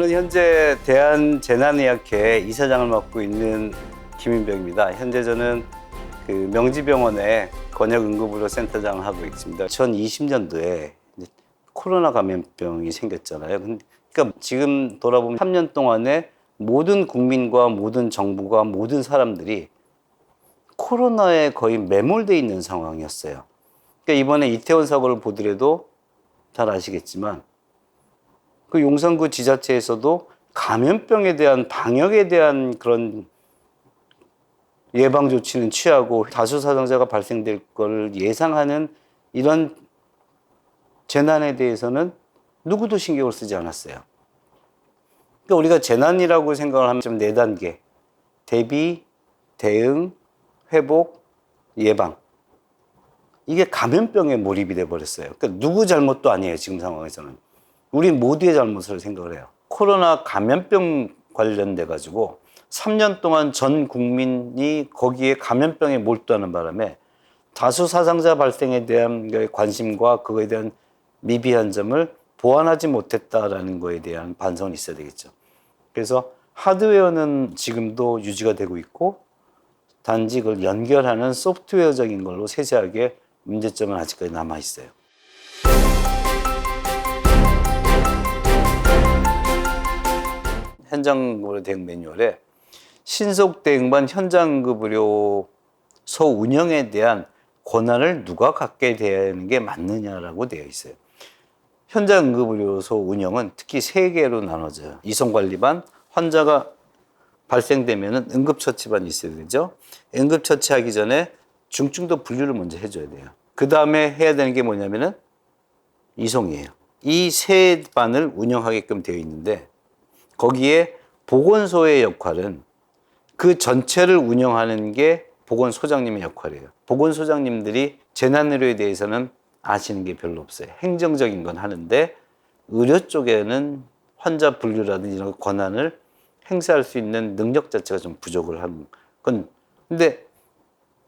저는 현재 대한재난의학회 이사장을 맡고 있는 김인병입니다. 현재 저는 그 명지병원의 권역응급의료 센터장을 하고 있습니다. 2020년도에 코로나 감염병이 생겼잖아요. 그러니까 지금 돌아보면 3년 동안에 모든 국민과 모든 정부가 모든 사람들이 코로나에 거의 매몰되어 있는 상황이었어요. 그러니까 이번에 이태원 사고를 보더라도 잘 아시겠지만 그 용산구 지자체에서도 감염병에 대한 방역에 대한 그런 예방 조치는 취하고 다수 사상자가 발생될 걸 예상하는 이런 재난에 대해서는 누구도 신경을 쓰지 않았어요. 그러니까 우리가 재난이라고 생각을 하면 좀 4단계. 대비, 대응, 회복, 예방. 이게 감염병에 몰입이 돼 버렸어요. 그러니까 누구 잘못도 아니에요, 지금 상황에서는. 우리 모두의 잘못을 생각을 해요. 코로나 감염병 관련돼 가지고 3년 동안 전 국민이 거기에 감염병에 몰두하는 바람에 다수 사상자 발생에 대한 관심과 그거에 대한 미비한 점을 보완하지 못했다라는 거에 대한 반성이 있어야 되겠죠. 그래서 하드웨어는 지금도 유지가 되고 있고 단지 그걸 연결하는 소프트웨어적인 걸로 세세하게 문제점은 아직까지 남아 있어요. 현장급의료 대응 매뉴얼에 신속 대응반 현장급의료소 운영에 대한 권한을 누가 갖게 되는 게 맞느냐라고 되어 있어요. 현장응급의료소 운영은 특히 3개로 나눠져요. 이송관리반, 환자가 발생되면 응급처치반이 있어야 되죠. 응급처치하기 전에 중증도 분류를 먼저 해줘야 돼요. 그 다음에 해야 되는 게 뭐냐면은 이송이에요. 이 3반을 운영하게끔 되어 있는데 거기에 보건소의 역할은 그 전체를 운영하는 게 보건소장님의 역할이에요. 보건소장님들이 재난의료에 대해서는 아시는 게 별로 없어요. 행정적인 건 하는데 의료 쪽에는 환자 분류라든지 이런 권한을 행사할 수 있는 능력 자체가 좀 부족을 하는 건. 근데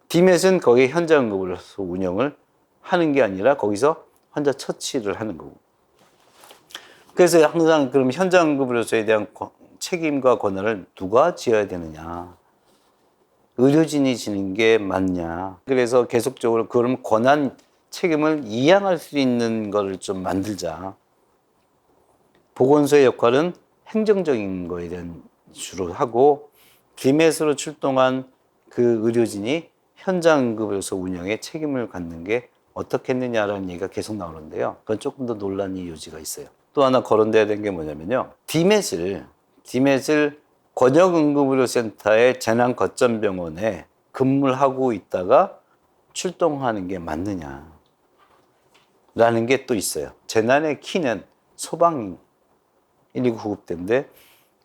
DMET은 거기 현장응급의료소 운영을 하는 게 아니라 거기서 환자 처치를 하는 거고. 그래서 항상 그럼 현장응급의료소에 대한 책임과 권한을 누가 지어야 되느냐. 의료진이 지는 게 맞냐. 그래서 계속적으로 그럼 권한, 책임을 이양할 수 있는 걸 좀 만들자. 보건소의 역할은 행정적인 거에 대한 주로 하고 DMET으로 출동한 그 의료진이 현장응급의료소 운영에 책임을 갖는 게 어떻겠느냐라는 얘기가 계속 나오는데요. 그건 조금 더 논란의 여지가 있어요. 또 하나 거론돼야 되는 게 뭐냐면요. DMET을 권역응급의료센터의 재난거점병원에 근무를 하고 있다가 출동하는 게 맞느냐 라는 게 또 있어요. 재난의 키는 소방 119 구급대인데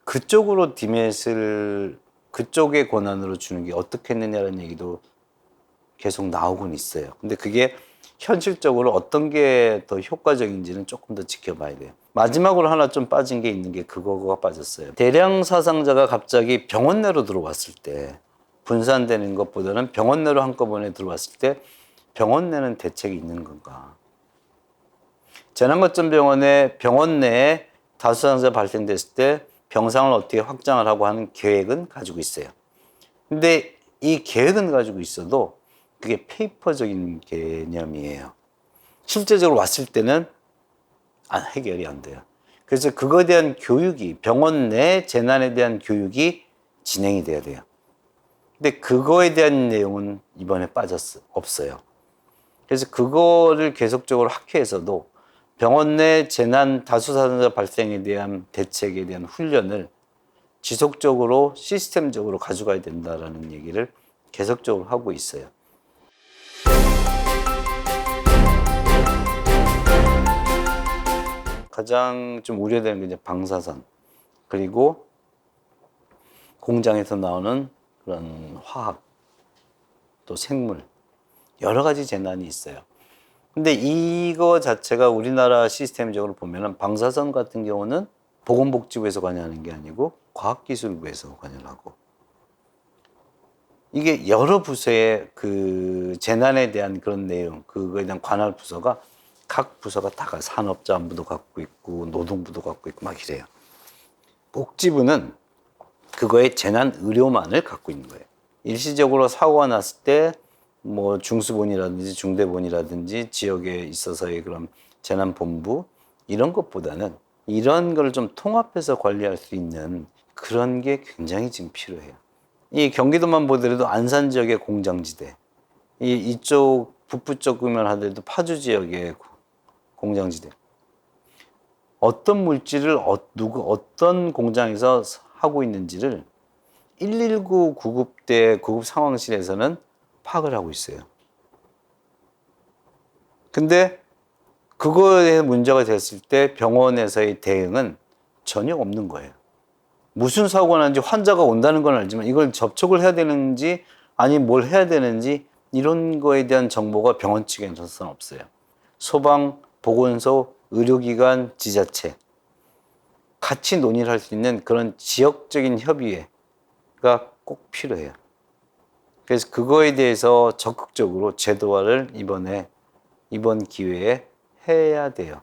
그쪽으로 DMET을 그쪽의 권한으로 주는 게 어떻겠느냐라는 얘기도 계속 나오곤 있어요. 근데 그게 현실적으로 어떤 게 더 효과적인지는 조금 더 지켜봐야 돼요. 마지막으로 하나 좀 빠진 게 있는 게 그거가 빠졌어요. 대량 사상자가 갑자기 병원 내로 들어왔을 때 분산되는 것보다는 병원 내로 한꺼번에 들어왔을 때 병원 내는 대책이 있는 건가? 재난거점병원의 병원 내에 다수 사상자 발생됐을 때 병상을 어떻게 확장을 하고 하는 계획은 가지고 있어요. 근데 이 계획은 가지고 있어도 그게 페이퍼적인 개념이에요. 실제적으로 왔을 때는 해결이 안 돼요. 그래서 그거에 대한 교육이, 병원 내 재난에 대한 교육이 진행이 돼야 돼요. 근데 그거에 대한 내용은 이번에 없어요. 그래서 그거를 계속적으로 학회에서도 병원 내 재난 다수 사상자 발생에 대한 대책에 대한 훈련을 지속적으로 시스템적으로 가져가야 된다라는 얘기를 계속적으로 하고 있어요. 가장 좀 우려되는 게 이제 방사선, 그리고 공장에서 나오는 그런 화학, 또 생물, 여러 가지 재난이 있어요. 근데 이거 자체가 우리나라 시스템적으로 보면은 방사선 같은 경우는 보건복지부에서 관여하는 게 아니고 과학기술부에서 관여를 하고, 이게 여러 부서의 그 재난에 대한 그런 내용, 그거에 대한 관할 부서가 각 부서가 다 산업자원부도 갖고 있고 노동부도 갖고 있고 막 이래요. 복지부는 그거의 재난 의료만을 갖고 있는 거예요. 일시적으로 사고가 났을 때 뭐 중수본이라든지 중대본이라든지 지역에 있어서의 그런 재난본부 이런 것보다는 이런 걸 좀 통합해서 관리할 수 있는 그런 게 굉장히 지금 필요해요. 이 경기도만 보더라도 안산 지역의 공장지대, 이쪽 북부 쪽만 하더라도 파주 지역의 공장지대. 어떤 물질을 어떤 공장에서 하고 있는지를 119 구급대 구급 상황실에서는 파악을 하고 있어요. 근데 그거에 문제가 됐을 때 병원에서의 대응은 전혀 없는 거예요. 무슨 사고가 났는지 환자가 온다는 건 알지만 이걸 접촉을 해야 되는지 아니면 뭘 해야 되는지 이런 거에 대한 정보가 병원 측에서는 없어요. 소방, 보건소, 의료기관, 지자체 같이 논의를 할 수 있는 그런 지역적인 협의회가 꼭 필요해요. 그래서 그거에 대해서 적극적으로 제도화를 이번 기회에 해야 돼요.